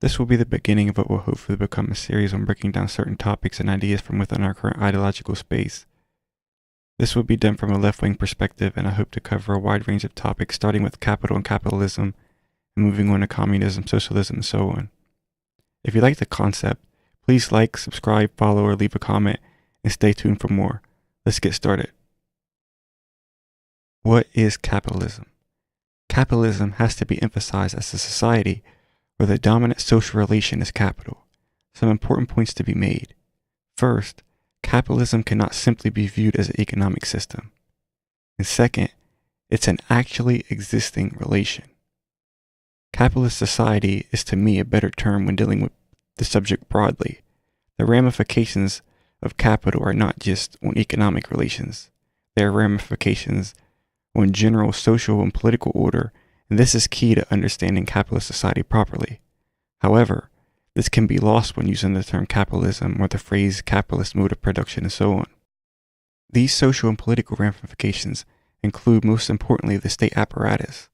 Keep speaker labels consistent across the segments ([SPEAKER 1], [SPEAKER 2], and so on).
[SPEAKER 1] This will be the beginning of what will hopefully become a series on breaking down certain topics and ideas from within our current ideological space. This will be done from a left-wing perspective, and I hope to cover a wide range of topics starting with capital and capitalism, and moving on to communism, socialism, and so on. If you like the concept, please like, subscribe, follow, or leave a comment, and stay tuned for more. Let's get started. What is capitalism? Capitalism has to be emphasized as a society where the dominant social relation is capital. Some important points to be made. First, capitalism cannot simply be viewed as an economic system. And second, it's an actually existing relation. Capitalist society is to me a better term when dealing with the subject broadly. The ramifications of capital are not just on economic relations. There are ramifications on general social and political order, and this is key to understanding capitalist society properly. However, this can be lost when using the term capitalism or the phrase capitalist mode of production and so on. These social and political ramifications include most importantly the state apparatus,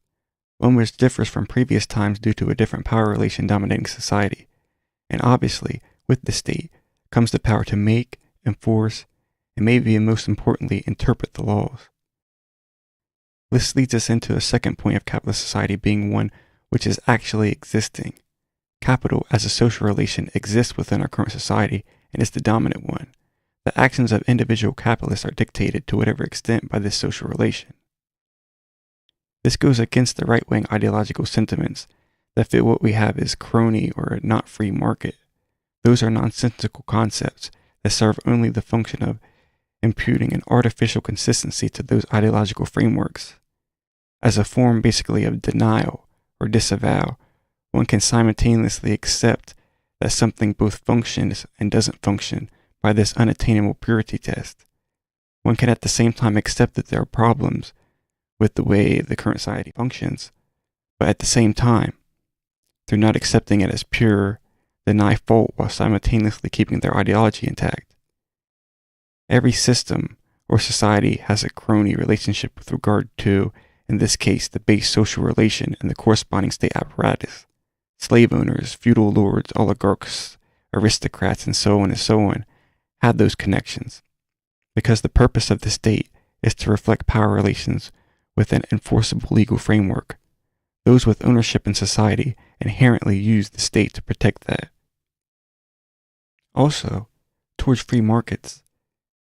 [SPEAKER 1] one which differs from previous times due to a different power relation dominating society. And obviously, with the state comes the power to make, enforce, and maybe most importantly, interpret the laws. This leads us into a second point of capitalist society being one which is actually existing. Capital as a social relation exists within our current society and is the dominant one. The actions of individual capitalists are dictated to whatever extent by this social relation. This goes against the right-wing ideological sentiments that feel what we have is crony or a not free market. Those are nonsensical concepts that serve only the function of imputing an artificial consistency to those ideological frameworks. As a form basically of denial or disavow, one can simultaneously accept that something both functions and doesn't function by this unattainable purity test. One can at the same time accept that there are problems with the way the current society functions, but at the same time, through not accepting it as pure, deny fault while simultaneously keeping their ideology intact. Every system or society has a crony relationship with regard to, in this case, the base social relation and the corresponding state apparatus. Slave owners, feudal lords, oligarchs, aristocrats, and so on, had those connections. Because the purpose of the state is to reflect power relations with an enforceable legal framework. Those with ownership in society inherently use the state to protect that. Also, towards free markets,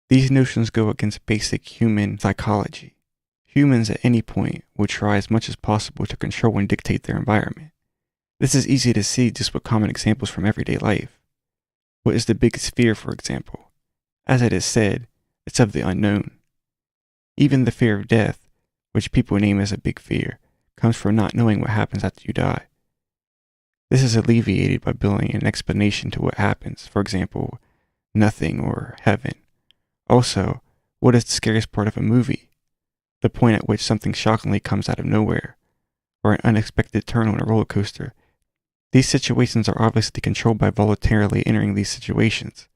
[SPEAKER 1] these notions go against basic human psychology. Humans at any point will try as much as possible to control and dictate their environment. This is easy to see just with common examples from everyday life. What is the biggest fear, for example? As it is said, it's of the unknown. Even the fear of death, which people name as a big fear, comes from not knowing what happens after you die. This is alleviated by building an explanation to what happens, for example, nothing or heaven. Also, what is the scariest part of a movie? The point at which something shockingly comes out of nowhere, or an unexpected turn on a roller coaster. These situations are obviously controlled by voluntarily entering these situations,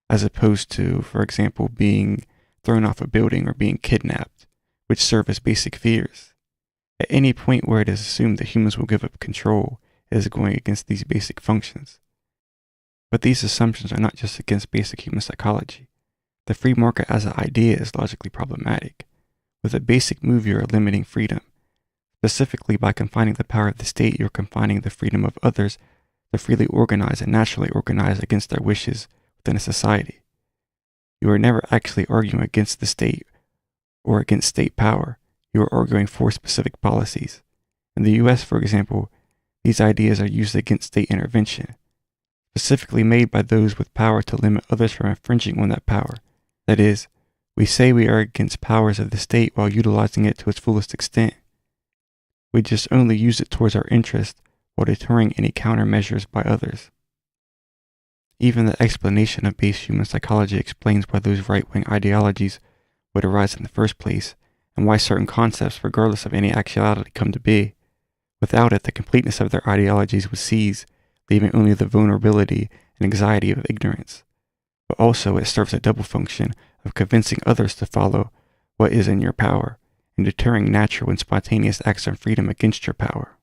[SPEAKER 1] as opposed to, for example, being thrown off a building or being kidnapped, which serve as basic fears. At any point where it is assumed that humans will give up control, it is going against these basic functions. But these assumptions are not just against basic human psychology. The free market as an idea is logically problematic. With a basic move, you are limiting freedom. Specifically, by confining the power of the state, you are confining the freedom of others to freely organize and naturally organize against their wishes within a society. You are never actually arguing against the state or against state power. You are arguing for specific policies. In the US, for example, these ideas are used against state intervention, specifically made by those with power to limit others from infringing on that power. That is, we say we are against powers of the state while utilizing it to its fullest extent. We just only use it towards our interest while deterring any countermeasures by others. Even the explanation of base human psychology explains why those right-wing ideologies would arise in the first place, and why certain concepts, regardless of any actuality, come to be. Without it, the completeness of their ideologies would cease, leaving only the vulnerability and anxiety of ignorance. But also it serves a double function of convincing others to follow what is in your power, and deterring natural and spontaneous acts of freedom against your power.